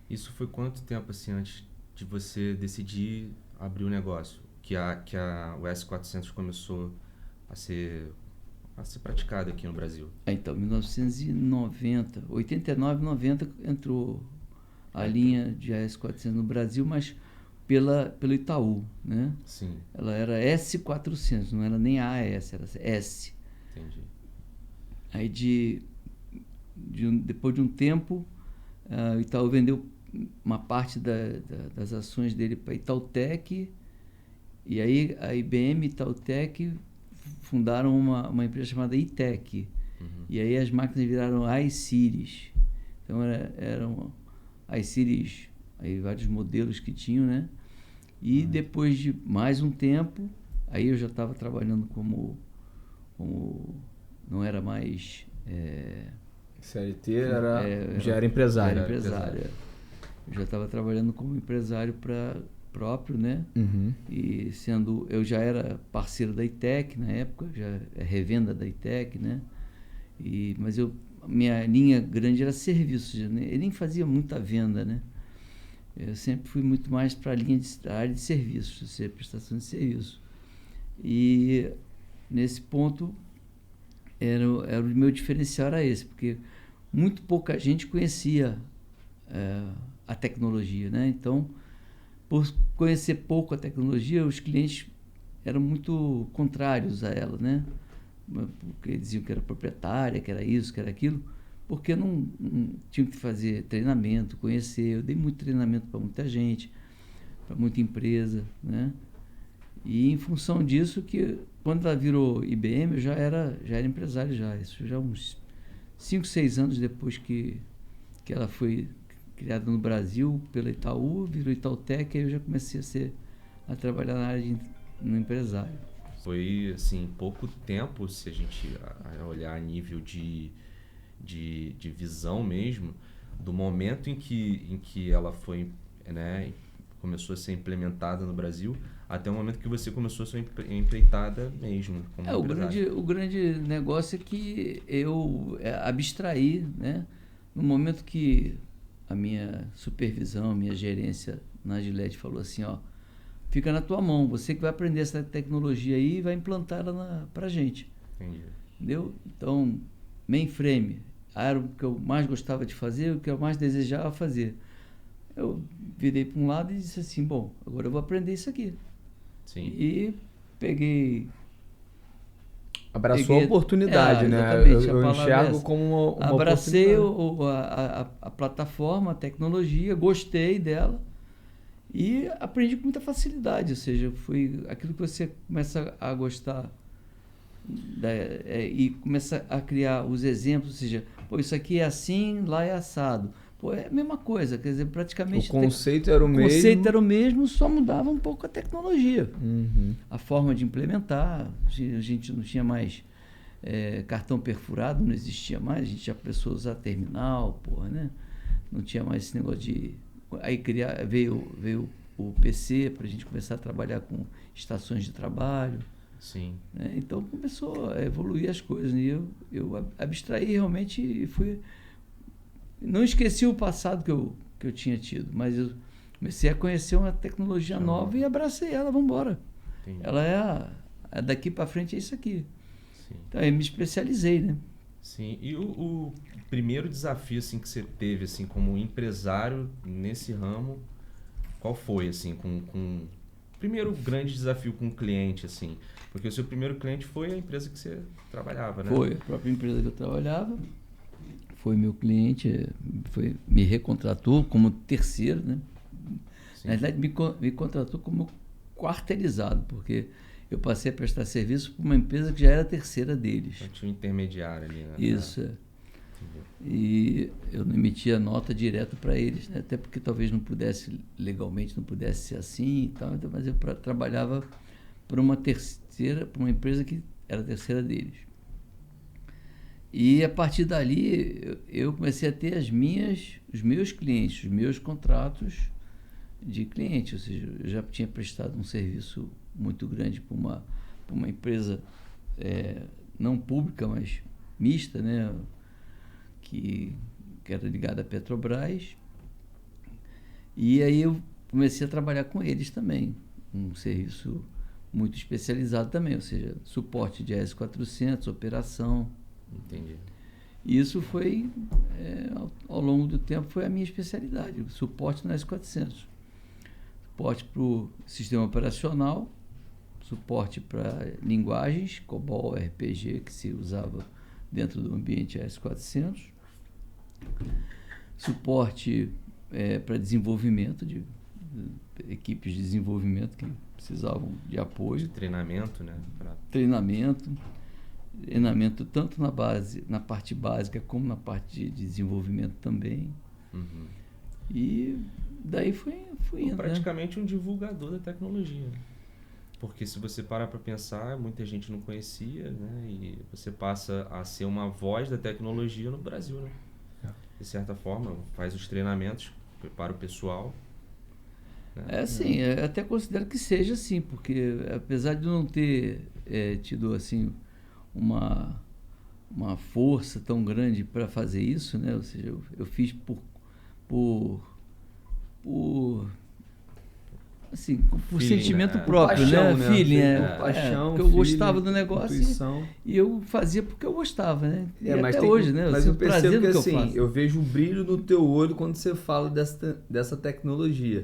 Isso foi quanto tempo, assim, antes de você decidir abrir o negócio? O S400 começou a ser, a ser praticado aqui no Brasil. Então, 1990, 89, 90 entrou a Aí, pro- linha de AS400 no Brasil, mas pelo Itaú, né? sim, Ela era S400, não era nem AS, era S. entendi. Aí depois de um tempo, o Itaú vendeu uma parte das ações dele para a Itautec, e aí a IBM e Itautec fundaram uma empresa chamada ITEC. Uhum. E aí as máquinas viraram iSeries. Então eram iSeries, aí vários modelos que tinham, né? E depois de mais um tempo, aí eu já estava trabalhando como não era mais CLT já era empresário. Era empresário. empresário. Eu já estava trabalhando como empresário próprio, né? E eu já era parceiro da ITEC na época, já é revenda da ITEC, né? Mas minha linha grande era serviços, né? Eu nem fazia muita venda, né? Eu sempre fui muito mais para a área de serviços, prestação de serviço. E nesse ponto era o meu diferencial era esse, porque muito pouca gente conhecia a tecnologia, né? Então, por conhecer pouco a tecnologia, os clientes eram muito contrários a ela, né? Porque diziam que era proprietária, que era isso, que era aquilo, porque não tinham que fazer treinamento, conhecer. Eu dei muito treinamento para muita gente, para muita empresa, né? E em função disso, que quando ela virou IBM, eu já era empresário já. Isso já uns 5, 6 anos depois que ela foi criada no Brasil pela Itaú, virou Itautec, aí eu já comecei a trabalhar na área no empresário. Foi, assim, pouco tempo, se a gente olhar a nível de visão mesmo, do momento em que ela foi, né, começou a ser implementada no Brasil, até o momento que você começou a ser empreitada mesmo, como empresário. O grande negócio é que eu abstraí, né? No momento que a minha supervisão, a minha gerência na Gillette falou assim, ó, fica na tua mão, você que vai aprender essa tecnologia aí e vai implantar ela pra gente. Entendi. Entendeu? Então, mainframe era o que eu mais gostava de fazer, o que eu mais desejava fazer. Eu virei para um lado e disse assim, bom, agora eu vou aprender isso aqui. Sim. E peguei... Abraçou a oportunidade, né? Exatamente, Eu enxergo como uma abracei oportunidade. a plataforma, a tecnologia, gostei dela e aprendi com muita facilidade. Ou seja, foi aquilo que você começa a gostar e começa a criar os exemplos, ou seja, pô, isso aqui é assim, lá é assado. Pô, é a mesma coisa, quer dizer, praticamente O conceito era o mesmo. O conceito era o mesmo, só mudava um pouco a tecnologia. Uhum. A forma de implementar, a gente não tinha mais cartão perfurado, não existia mais, a gente já precisou usar terminal, porra, né? Não tinha mais esse negócio de... Aí veio o PC para a gente começar a trabalhar com estações de trabalho. Sim. Né? Então começou a evoluir as coisas. E eu abstraí realmente e fui... Não esqueci o passado que eu tinha tido, mas eu comecei a conhecer uma tecnologia nova e abracei ela, vamos embora. Ela é daqui para frente é isso aqui. Sim. Então eu me especializei, né? Sim. E o primeiro desafio assim que você teve assim como empresário nesse ramo, qual foi assim com primeiro grande desafio com o cliente assim? Porque o seu primeiro cliente foi a empresa que você trabalhava, né? Foi a própria empresa que eu trabalhava. Foi meu cliente, me recontratou como terceiro, né? Sim. Na verdade, me contratou como quarteirizado, porque eu passei a prestar serviço para uma empresa que já era terceira deles. Então, tinha um intermediário ali, né? Isso, é. E eu não emitia nota direto para eles, né? Até porque talvez legalmente não pudesse ser assim e tal, então, mas eu trabalhava para uma empresa que era terceira deles. E a partir dali eu comecei a ter os meus clientes, os meus contratos de cliente, ou seja, eu já tinha prestado um serviço muito grande para uma empresa não pública, mas mista, né, que era ligada à Petrobras, E aí eu comecei a trabalhar com eles também, um serviço muito especializado também, ou seja, suporte de AS400, operação. Entendi. E isso foi, ao longo do tempo, foi a minha especialidade, o suporte no AS400. Suporte para o sistema operacional, suporte para linguagens, COBOL, RPG, que se usava dentro do ambiente AS400, suporte para desenvolvimento, de equipes de desenvolvimento que precisavam de apoio. De treinamento, né? Treinamento tanto na parte básica como na parte de desenvolvimento também. Uhum. E daí fui indo, praticamente um divulgador da tecnologia. Porque se você parar para pensar, muita gente não conhecia, né? E você passa a ser uma voz da tecnologia no Brasil, né? De certa forma, faz os treinamentos, prepara o pessoal. Né? Sim, eu até considero que seja assim, porque apesar de não ter tido assim uma força tão grande para fazer isso, né? Ou seja, eu fiz por feeling, sentimento né? próprio, Paixão, né? né? Feeling, Paixão, porque eu gostava do negócio intuição. e eu fazia porque eu gostava, né? E mas até hoje, né? Mas eu percebo que eu assim, faço. eu vejo o brilho no teu olho quando você fala dessa tecnologia.